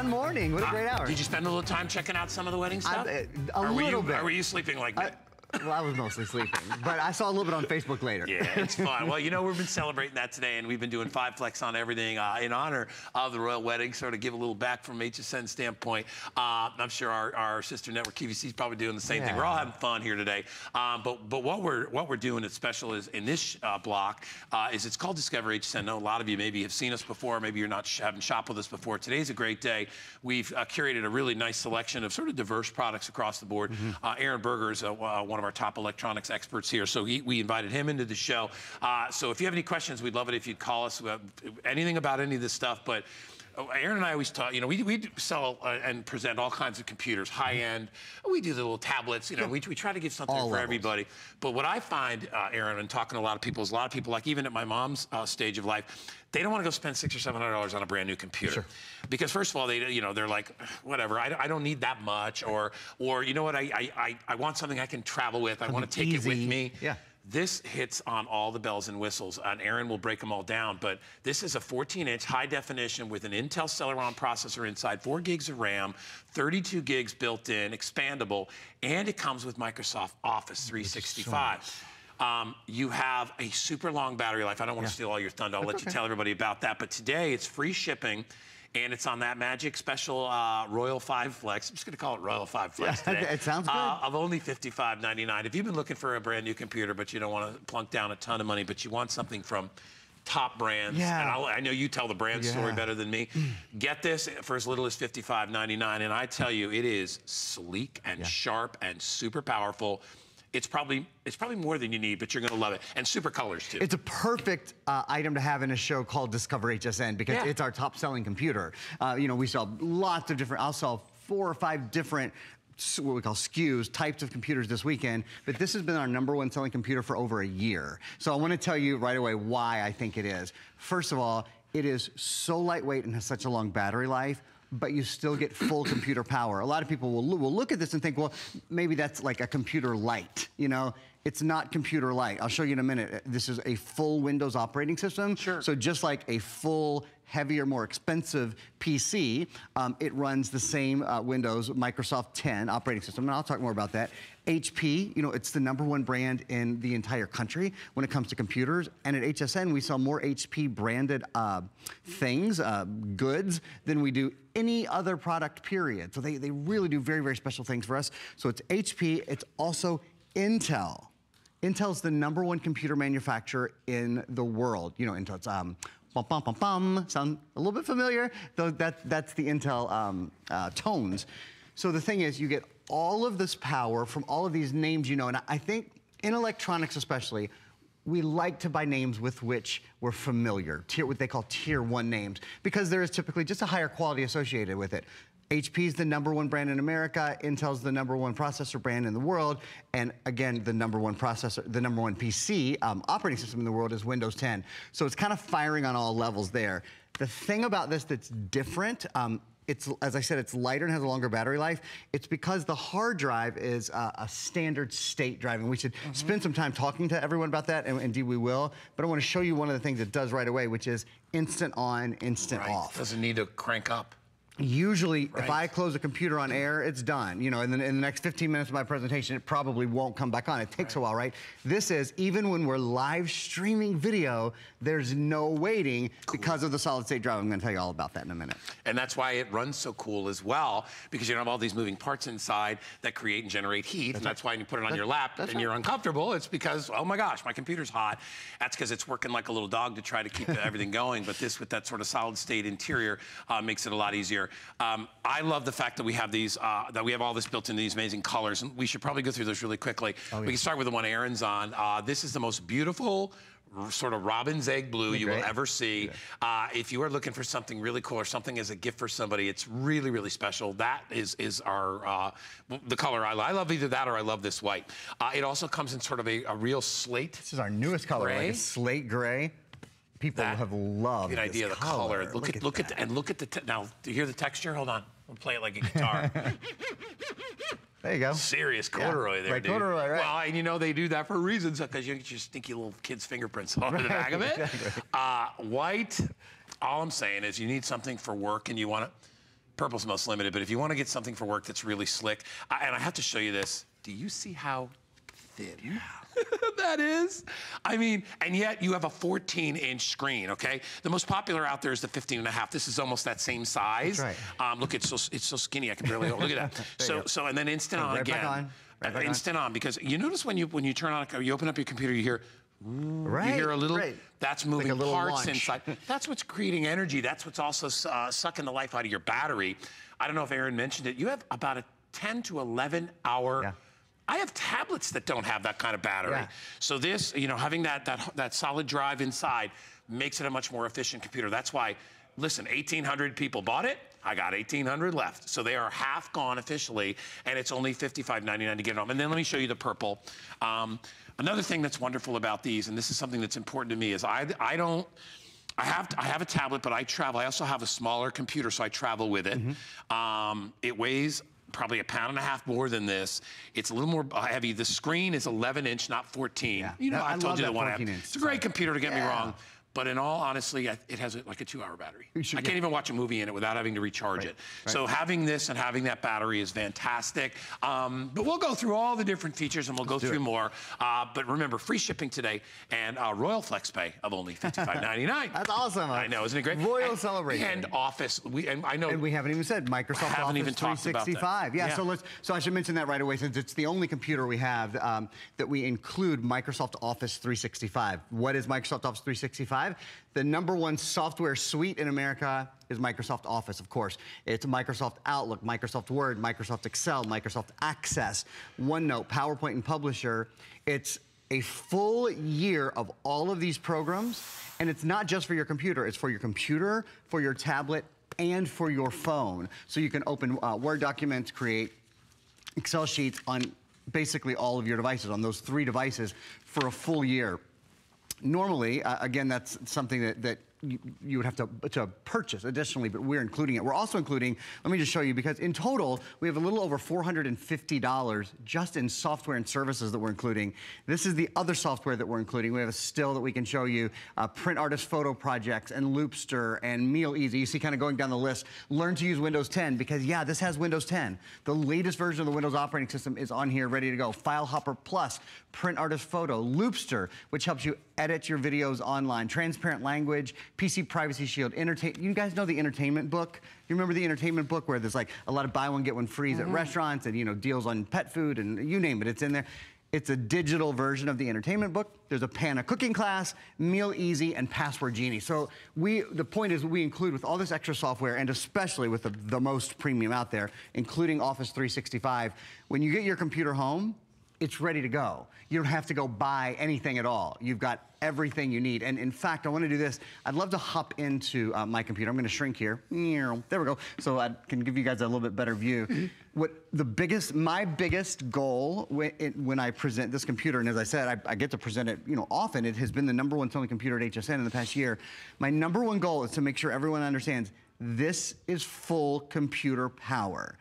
fun morning. What a great hour. Did you spend a little time checking out some of the wedding stuff? A little bit. Or were you sleeping like that? Well, I was mostly sleeping, but I saw a little bit on Facebook later. Yeah, it's fun. Well, you know, we've been celebrating that today, and we've been doing 5 flex on everything in honor of the royal wedding, sort of give a little back from HSN standpoint. I'm sure our sister network QVC is probably doing the same thing. We're all having fun here today. But what we're doing that's special is in this block is it's called Discover HSN. I know a lot of you maybe have seen us before, maybe you're not haven't shopped with us before. Today's a great day. We've curated a really nice selection of sort of diverse products across the board. Aaron Berger is one of our top electronics experts here, so we invited him into the show. So if you have any questions, we'd love it if you'd call us anything about any of this stuff. But Aaron and I always talk, you know, we sell and present all kinds of computers, high-end. We do the little tablets, you know, we try to give something for everybody. But what I find, Aaron, and talking to a lot of people, is a lot of people, like even at my mom's stage of life, they don't want to go spend $600 or $700 on a brand new computer. Sure. Because first of all, they're like, whatever, I don't need that much, or you know what, I want something I can travel with, I want to take it with me. Yeah. This hits on all the bells and whistles, and Aaron will break them all down, but this is a 14-inch high definition with an Intel Celeron processor inside, 4 gigs of RAM, 32 gigs built in, expandable, and it comes with Microsoft Office 365. You have a super long battery life. I don't want to steal all your thunder. I'll let you tell everybody about that, but today it's free shipping. And it's on that magic special Royal 5 Flex. I'm just going to call it Royal 5 Flex today. It sounds good. Of only $55.99. If you've been looking for a brand new computer, but you don't want to plunk down a ton of money, but you want something from top brands, and I know you tell the brand story better than me. Get this for as little as $55.99, and I tell you, it is sleek and sharp and super powerful. It's probably more than you need, but you're going to love it. And super colors, too. It's a perfect item to have in a show called Discover HSN because it's our top-selling computer. You know, we sell lots of different, I'll sell 4 or 5 different what we call SKUs, types of computers this weekend, but this has been our #1 selling computer for over a year. So I want to tell you right away why I think it is. First of all, it is so lightweight and has such a long battery life, but you still get full computer power. A lot of people will look at this and think, well, maybe that's like a computer light, you know? It's not computer light. I'll show you in a minute. This is a full Windows operating system. Sure. So just like a full, heavier, more expensive PC, it runs the same Windows Microsoft 10 operating system, and I'll talk more about that. HP, you know, it's the #1 brand in the entire country when it comes to computers, and at HSN, we sell more HP branded things, goods, than we do any other product, period. So they really do very, very special things for us. So it's HP, it's also Intel. Intel's the #1 computer manufacturer in the world. You know, Intel's bum, bum, bum, bum. Sound a little bit familiar? Though that's the Intel tones. So the thing is, you get all of this power from all of these names, you know, and I think in electronics especially, we like to buy names with which we're familiar, what they call tier 1 names, because there is typically just a higher quality associated with it. HP's the #1 brand in America, Intel's the #1 processor brand in the world, and again, the #1 processor, the #1 PC operating system in the world is Windows 10. So it's kind of firing on all levels there. The thing about this that's different, it's, as I said, it's lighter and has a longer battery life. It's because the hard drive is a standard state drive, and we should spend some time talking to everyone about that, and indeed we will. But I want to show you one of the things it does right away, which is instant on, instant off. Doesn't need to crank up. Usually, if I close a computer on air, it's done. You know, in the next 15 minutes of my presentation, it probably won't come back on. It takes a while, right? This is, even when we're live streaming video, there's no waiting because of the solid state drive. I'm gonna tell you all about that in a minute. And that's why it runs so cool as well, because you don't have all these moving parts inside that create and generate heat. And that's why when you put it on your lap and you're uncomfortable, it's because, oh my gosh, my computer's hot. That's because it's working like a little dog to try to keep everything going. But this, with that sort of solid state interior, makes it a lot easier. I love the fact that we have these, that we have all this built into these amazing colors, and we should probably go through those really quickly. We can start with the one Aaron's on. This is the most beautiful sort of robin's egg blue you will ever see. If you are looking for something really cool or something as a gift for somebody, it's really, really special. That is our, the color I love either that or I love this white. It also comes in sort of a real slate. This is our newest color, like a slate gray. People have loved good idea this the color. Look at the now. Do you hear the texture? Hold on. I'll play it like a guitar. There you go. Serious corduroy there, dude. Corduroy, right? Well, and you know they do that for reasons because you get your stinky little kid's fingerprints on the back of it. White. All I'm saying is you need something for work and you want to. Purple's most limited, but if you want to get something for work that's really slick, and I have to show you this. Do you see how thin that is? I mean, and yet you have a 14-inch screen, okay? The most popular out there is the 15.5. This is almost that same size. That's right. Look, it's so skinny, I can barely, look at that. So, and then instant on right again. Back on. Right back instant on, because you notice when you turn on, you open up your computer, you hear, right, you hear a little, that's moving like a little parts launch. inside. That's what's creating energy. That's what's also sucking the life out of your battery. I don't know if Aaron mentioned it. You have about a 10 to 11 hour. I have tablets that don't have that kind of battery. So this, you know, having that solid drive inside makes it a much more efficient computer. That's why, listen, 1,800 people bought it. I got 1,800 left. So they are half gone officially, and it's only $55.99 to get it home. And then let me show you the purple. Another thing that's wonderful about these, and this is something that's important to me, is I have a tablet, but I travel. I also have a smaller computer, so I travel with it. It weighs probably a pound and a half more than this. It's a little more heavy. The screen is 11-inch, not 14. You know, I told you the one I have. It's a great computer, to get me wrong. But in all honesty, it has like a 2-hour battery. I can't even watch a movie in it without having to recharge it. So having this and having that battery is fantastic. But we'll go through all the different features, and we'll go through more. But remember, free shipping today, and Royal Flex Pay of only $55.99. That's awesome. I know, isn't it great? Royal celebration. And Office. I know. And we haven't even said Microsoft Office 365. Yeah, so I should mention that right away, since it's the only computer we have that we include Microsoft Office 365. What is Microsoft Office 365? The #1 software suite in America is Microsoft Office, of course. It's Microsoft Outlook, Microsoft Word, Microsoft Excel, Microsoft Access, OneNote, PowerPoint, and Publisher. It's a full year of all of these programs, and it's not just for your computer. It's for your computer, for your tablet, and for your phone. So you can open Word documents, create Excel sheets on basically all of your devices, on those 3 devices for a full year. Normally, again, that's something that you would have to purchase additionally, but we're including it. We're also including, let me just show you, because in total, we have a little over $450 just in software and services that we're including. This is the other software that we're including. We have a still that we can show you, Print Artist Photo Projects, and Loopster, and Meal Easy. You see kind of going down the list. Learn to use Windows 10, because yeah, this has Windows 10. The latest version of the Windows operating system is on here, ready to go. File Hopper Plus, Print Artist Photo, Loopster, which helps you edit your videos online, Transparent Language, PC Privacy Shield, you guys know the entertainment book? You remember the entertainment book where there's like a lot of buy one, get one frees at restaurants, and you know, deals on pet food, and you name it, it's in there. It's a digital version of the entertainment book. There's a Pana cooking class, Meal Easy, and Password Genie. So the point is we include with all this extra software, and especially with the most premium out there, including Office 365, when you get your computer home, it's ready to go. You don't have to go buy anything at all. You've got everything you need. And in fact, I want to do this. I'd love to hop into my computer. I'm going to shrink here. There we go. So I can give you guys a little bit better view. My biggest goal when I present this computer, and as I said, I get to present it, you know, often. It has been the #1 selling computer at HSN in the past year. My #1 goal is to make sure everyone understands this is full computer power.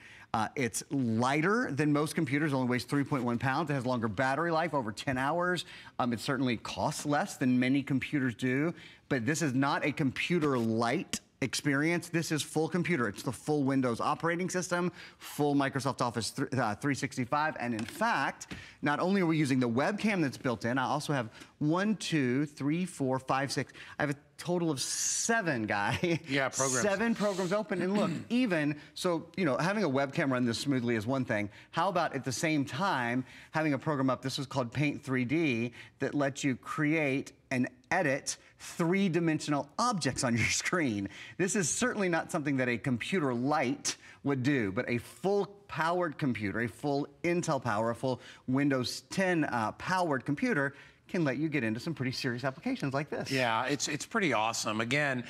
It's lighter than most computers, only weighs 3.1 pounds. It has longer battery life, over 10 hours. It certainly costs less than many computers do, but this is not a computer light experience. This is full computer. It's the full Windows operating system, full Microsoft Office 365. And in fact, not only are we using the webcam that's built in, I also have 1, 2, 3, 4, 5, 6. I have a total of 7, programs. 7 programs open. And look, even so, you know, having a webcam run this smoothly is one thing. How about at the same time having a program up? This is called Paint 3D that lets you create and edit 3-dimensional objects on your screen. This is certainly not something that a computer light would do, but a full powered computer, a full Intel power, a full Windows 10 powered computer can let you get into some pretty serious applications like this. Yeah, it's pretty awesome. Again,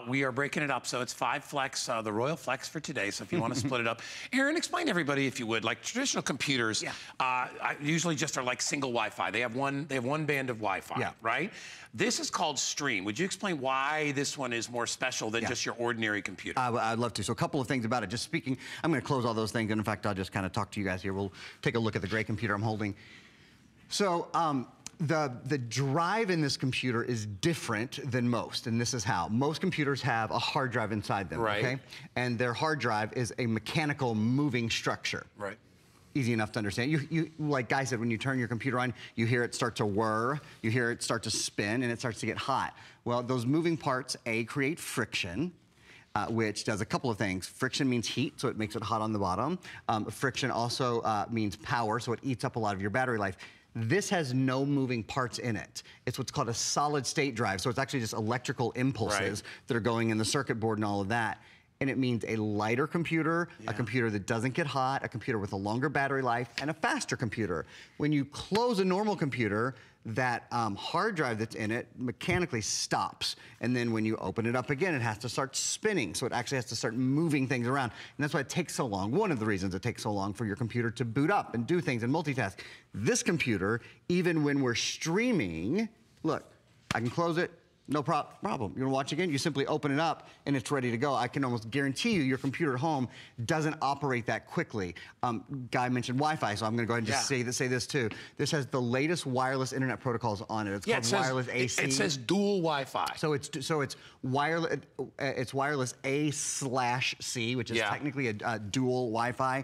we are breaking it up, so it's 5 Flex, the Royal Flex for today, so if you want to split it up. Aaron, explain to everybody, if you would, like traditional computers usually just are like single Wi-Fi. They have one band of Wi-Fi, right? This is called Stream. Would you explain why this one is more special than just your ordinary computer? I'd love to. So a couple of things about it. Just speaking, I'm going to close all those things, and in fact, I'll just kind of talk to you guys here. We'll take a look at the gray computer I'm holding. So, The drive in this computer is different than most, and this is how. Most computers have a hard drive inside them, right. okay? And their hard drive is a mechanical moving structure. Right. Easy enough to understand. You like Guy said, when you turn your computer on, you hear it start to whir, you hear it start to spin, and it starts to get hot. Well, those moving parts, create friction, which does a couple of things. Friction means heat, so it makes it hot on the bottom. Friction also means power, so it eats up a lot of your battery life. This has no moving parts in it. It's what's called a solid state drive. So it's actually just electrical impulses that are going in the circuit board and all of that. And it means a lighter computer, a computer that doesn't get hot, a computer with a longer battery life, and a faster computer. When you close a normal computer, that hard drive that's in it mechanically stops. And then when you open it up again, it has to start spinning. So it actually has to start moving things around. And that's why it takes so long. One of the reasons it takes so long for your computer to boot up and do things and multitask. This computer, even when we're streaming, look, I can close it. No problem. You want to watch again? You simply open it up and it's ready to go. I can almost guarantee you your computer at home doesn't operate that quickly. Guy mentioned Wi-Fi, so I'm going to go ahead and just say this too. This has the latest wireless internet protocols on it. It's called wireless AC. It says dual Wi-Fi. So it's wireless. It's wireless A/C, which is technically a dual Wi-Fi.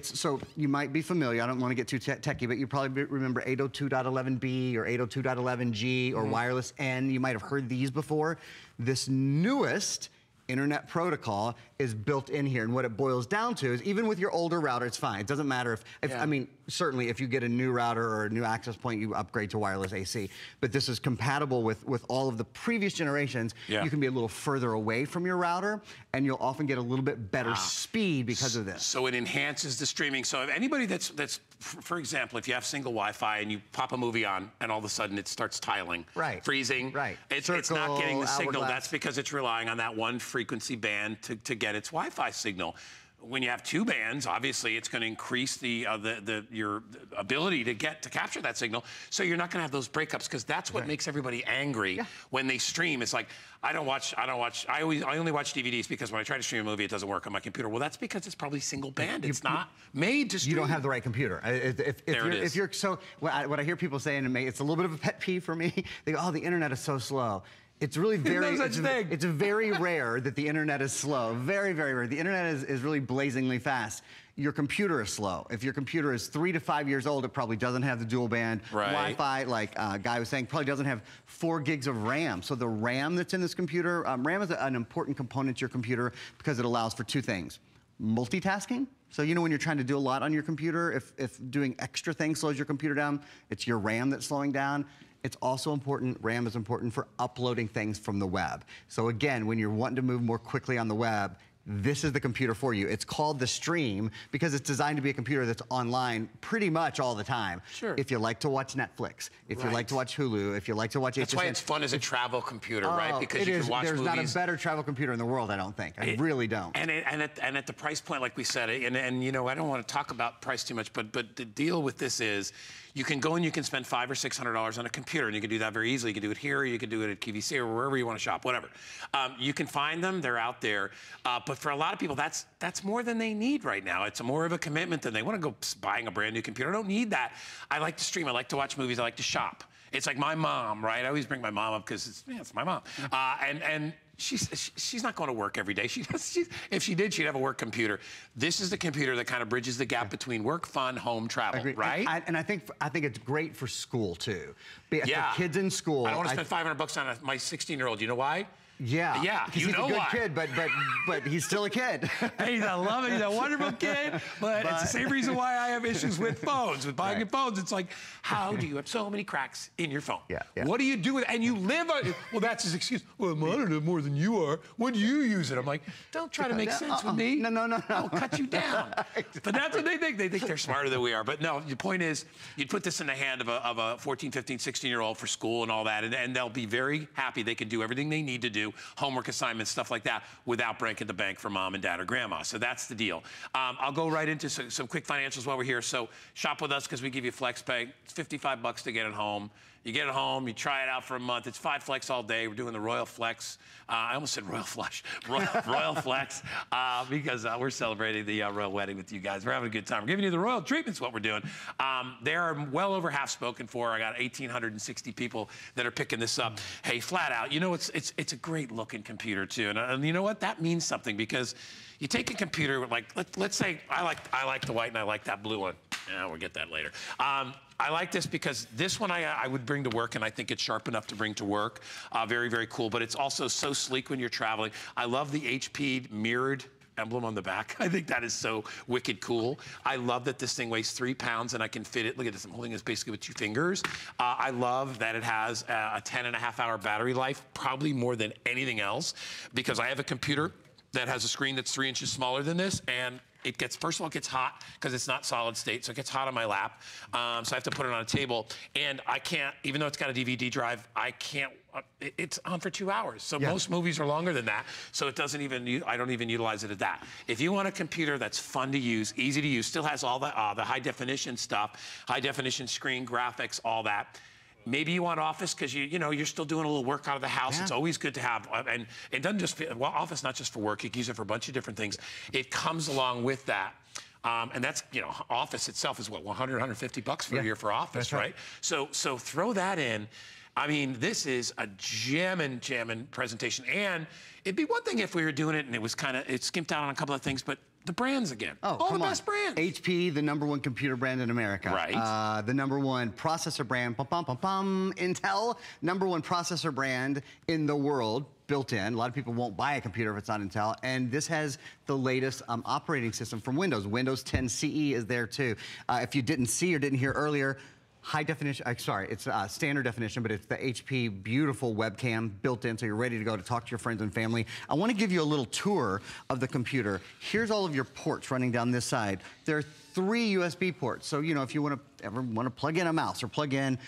So you might be familiar, I don't want to get too techie, but you probably remember 802.11b or 802.11g or wireless N. You might have heard these before. This newest internet protocol is built in here, and what it boils down to is even with your older router, it's fine. It doesn't matter if I mean, certainly if you get a new router or a new access point, you upgrade to wireless AC. But this is compatible with all of the previous generations. You can be a little further away from your router, and you'll often get a little bit better speed because of this. So it enhances the streaming. So if anybody that's for example, if you have single Wi-Fi and you pop a movie on, and all of a sudden it starts tiling, freezing, it's not getting the signal. That's because it's relying on that one frequency band to get its Wi-Fi signal. When you have two bands, obviously it's going to increase your ability to capture that signal. So you're not going to have those breakups, because that's what makes everybody angry when they stream. It's like, I only watch DVDs because when I try to stream a movie, it doesn't work on my computer. Well, that's because it's probably single band. It's not made to stream. You don't have the right computer. What I hear people saying, and it's a little bit of a pet peeve for me. They go, "Oh, the internet is so slow." It's really it's very rare that the internet is slow. Very, very rare. The internet is really blazingly fast. Your computer is slow. If your computer is 3 to 5 years old, it probably doesn't have the dual band Wi-Fi, like Guy was saying, probably doesn't have 4 gigs of RAM. So the RAM that's in this computer, RAM is an important component to your computer because it allows for 2 things. Multitasking. So you know when you're trying to do a lot on your computer, if doing extra things slows your computer down, it's your RAM that's slowing down. It's also important, RAM is important for uploading things from the web. So again, when you're wanting to move more quickly on the web, this is the computer for you. It's called the Stream because it's designed to be a computer that's online pretty much all the time. Sure. If you like to watch Netflix, if you like to watch Hulu, if you like to watch HSN. That's why it's fun as a travel computer, right? Because you can watch movies. There's not a better travel computer in the world, I don't think. I really don't. And at the price point, like we said, and you know, I don't want to talk about price too much, but the deal with this is, you can go and you can spend $500 or $600 on a computer, and you can do that very easily. You can do it here, or you can do it at QVC, or wherever you want to shop, whatever. You can find them; they're out there. But for a lot of people, that's more than they need right now. It's more of a commitment than they want to go buying a brand new computer. I don't need that. I like to stream. I like to watch movies. I like to shop. It's like my mom, right? I always bring my mom up because it's my mom, and she's not going to work every day. If she did, she'd have a work computer. This is the computer that kind of bridges the gap between work, fun, home, travel, right? And I think it's great for school too. For kids in school. I don't want to spend $500 on my 16-year-old. You know why? Yeah, you know why. He's a good kid, but he's still a kid. He's a loving, he's a wonderful kid, but it's the same reason why I have issues with phones, with buying phones. It's like, how do you have so many cracks in your phone? What do you do with it? And you live on, well, that's his excuse. Well, I'm on it more than you are. When do you use it? I'm like, don't try to make sense with me. No. I'll cut you down. But that's what they think. They think they're smarter than we are. But no, the point is, you'd put this in the hand of a 14, 15, 16-year-old for school and all that, and they'll be very happy. They can do everything they need to do, homework assignments, stuff like that, without breaking the bank for mom and dad or grandma. So that's the deal. I'll go right into some quick financials while we're here. So shop with us because we give you flex pay. It's $55 to get it home. You get it home, you try it out for a month. It's 5 Flex all day. We're doing the Royal Flex. I almost said Royal Flush. Royal Flex, because we're celebrating the Royal Wedding with you guys. We're having a good time. We're giving you the Royal treatment's what we're doing. They are well over half spoken for. I got 1,860 people that are picking this up. Hey, flat out, you know, it's a great looking computer too. And you know what? That means something, because you take a computer, like, let's say I like the white and I like that blue one. Yeah, we'll get that later. I like this because this one I would bring to work, and I think it's sharp enough to bring to work. Very, very cool, but it's also so sleek when you're traveling. I love the HP mirrored emblem on the back. I think that is so wicked cool. I love that this thing weighs 3 pounds and I can fit it. Look at this, I'm holding this basically with 2 fingers. I love that it has a 10.5-hour battery life, probably more than anything else, because I have a computer that has a screen that's 3 inches smaller than this, and it gets, first of all, it gets hot because it's not solid state, so it gets hot on my lap. So I have to put it on a table, and I can't, even though it's got a DVD drive, I can't, it's on for 2 hours. So most movies are longer than that, so it doesn't even, I don't even utilize it at that. If you want a computer that's fun to use, easy to use, still has all the high definition stuff, high definition screen, graphics, all that. Maybe you want Office because you know you're still doing a little work out of the house. It's always good to have, and it doesn't just fit, well, Office not just for work. You can use it for a bunch of different things. It comes along with that, and that's, you know, Office itself is what, 100, 150 bucks for a year for Office, that's right? So throw that in. I mean, this is a jammin' presentation, and it'd be one thing if we were doing it and it was kind of, it skimped out on a couple of things, but the brands again. Oh, all the best brands. HP, the #1 computer brand in America. Right. The #1 processor brand, Intel, #1 processor brand in the world, built in. A lot of people won't buy a computer if it's not Intel. And this has the latest operating system from Windows. Windows 10 CE is there too. If you didn't see or didn't hear earlier, high definition, sorry, it's standard definition, but it's the HP beautiful webcam built in, so you're ready to go to talk to your friends and family. I want to give you a little tour of the computer. Here's all of your ports running down this side. There are 3 USB ports, so you know if you ever want to plug in a mouse or plug in,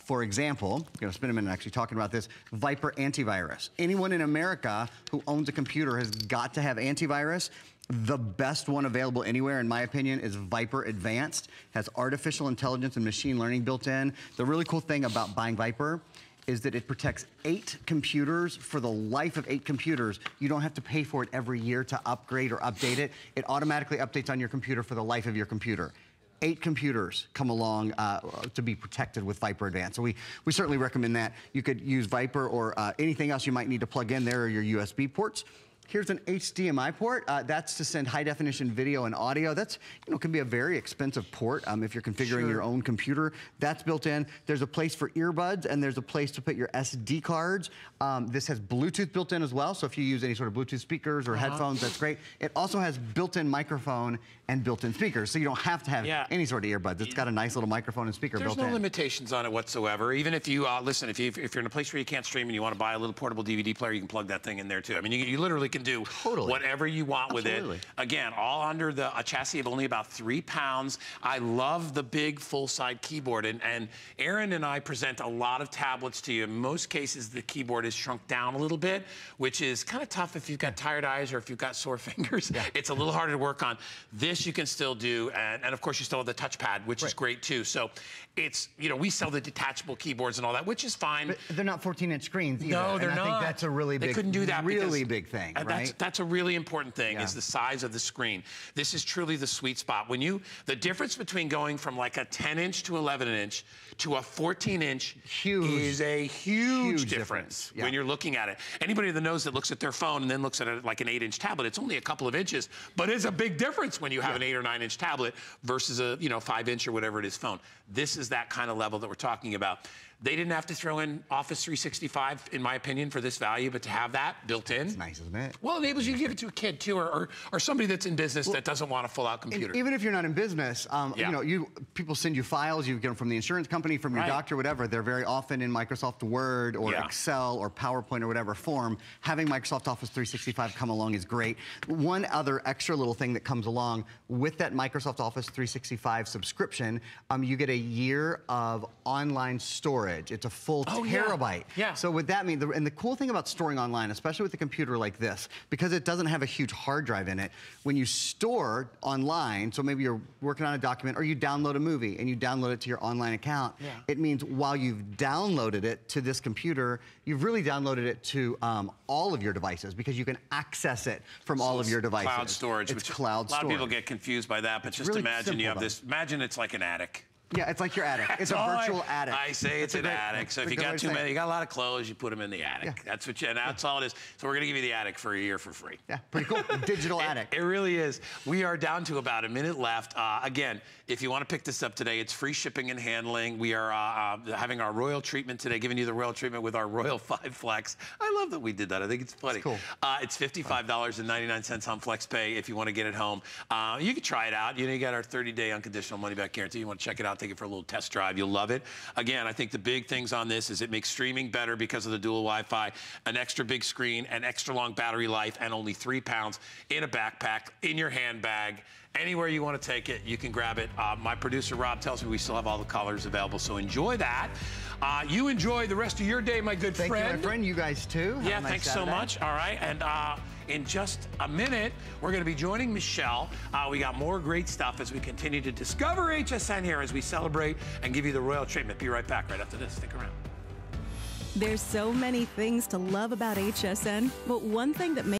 for example, I'm going to spend a minute actually talking about this, Viper antivirus. Anyone in America who owns a computer has got to have antivirus. The best one available anywhere, in my opinion, is Viper Advanced. Has artificial intelligence and machine learning built in. The really cool thing about buying Viper is that it protects 8 computers for the life of 8 computers. You don't have to pay for it every year to upgrade or update it. It automatically updates on your computer for the life of your computer. 8 computers come along to be protected with Viper Advanced. So we certainly recommend that. You could use Viper or anything else you might need to plug in. There are your USB ports. Here's an HDMI port. That's to send high definition video and audio. That's, you know, can be a very expensive port if you're configuring your own computer. That's built in. There's a place for earbuds, and there's a place to put your SD cards. This has Bluetooth built in as well, so if you use any sort of Bluetooth speakers or headphones, that's great. It also has built-in microphone and built-in speakers, so you don't have to have any sort of earbuds. It's got a nice little microphone and speaker built in. There's no limitations on it whatsoever. Even if you, listen, if you're in a place where you can't stream and you want to buy a little portable DVD player, you can plug that thing in there too. I mean, you literally can do whatever you want with it. Again, all under a chassis of only about 3 pounds. I love the big full-side keyboard, and Aaron and I present a lot of tablets to you. In most cases, the keyboard is shrunk down a little bit, which is kind of tough if you've got tired eyes or if you've got sore fingers. It's a little harder to work on. This you can still do, and of course you still have the touchpad, which is great too. So it's, you know, we sell the detachable keyboards and all that, which is fine. But they're not 14-inch screens either. No, they're not. I think that's a really big, they couldn't do that really big thing, right? That's a really important thing, is the size of the screen. This is truly the sweet spot. When the difference between going from like a 10-inch to 11-inch to a 14-inch is a huge difference when you're looking at it. Anybody that knows that looks at their phone and then looks at it like an 8-inch tablet, it's only a couple of inches, but it's a big difference when you have an 8 or 9-inch tablet versus a 5-inch or whatever it is phone. This is that kind of level that we're talking about. They didn't have to throw in Office 365, in my opinion, for this value, but to have that built in. It's nice, isn't it? Well, it enables you to give it to a kid, too, or somebody that's in business that doesn't want a full-out computer. Even if you're not in business, you know, people send you files, you get them from the insurance company, from your doctor, whatever. They're very often in Microsoft Word or Excel or PowerPoint or whatever form. Having Microsoft Office 365 come along is great. One other extra little thing that comes along with that Microsoft Office 365 subscription, you get a year of online storage storage. It's a full terabyte. Yeah. So what that means, and the cool thing about storing online, especially with a computer like this, because it doesn't have a huge hard drive in it, when you store online, so maybe you're working on a document or you download a movie and you download it to your online account, it means while you've downloaded it to this computer, you've really downloaded it to all of your devices because you can access it from all of your devices. Cloud storage. It's cloud storage. A lot of people get confused by that, but just really imagine you have simple, this, imagine it's like an attic. Yeah, it's like your attic. It's a virtual attic. I say it's an attic. So if you got too many, you got a lot of clothes, you put them in the attic. That's what you, and that's all it is. So we're gonna give you the attic for a year for free. Yeah, pretty cool. A digital attic. It really is. We are down to about a minute left. Again, if you want to pick this up today, it's free shipping and handling. We are having our royal treatment today, giving you the royal treatment with our Royal 5 Flex. I love that we did that. I think it's funny. It's cool. It's $55.99 on FlexPay if you want to get it home. You can try it out. You know, you got our 30-day unconditional money-back guarantee. You want to check it out, take it for a little test drive. You'll love it. Again, I think the big things on this is it makes streaming better because of the dual Wi-Fi, an extra big screen, an extra long battery life, and only 3 pounds in a backpack, in your handbag. Anywhere you want to take it, you can grab it. My producer, Rob, tells me we still have all the colors available, so enjoy that. You enjoy the rest of your day, my good friend. Thank you, my friend. You guys, too. Yeah, thanks so much. All right, and in just a minute, we're going to be joining Michelle. We got more great stuff as we continue to discover HSN here as we celebrate and give you the royal treatment. Be right back right after this. Stick around. There's so many things to love about HSN, but one thing that makes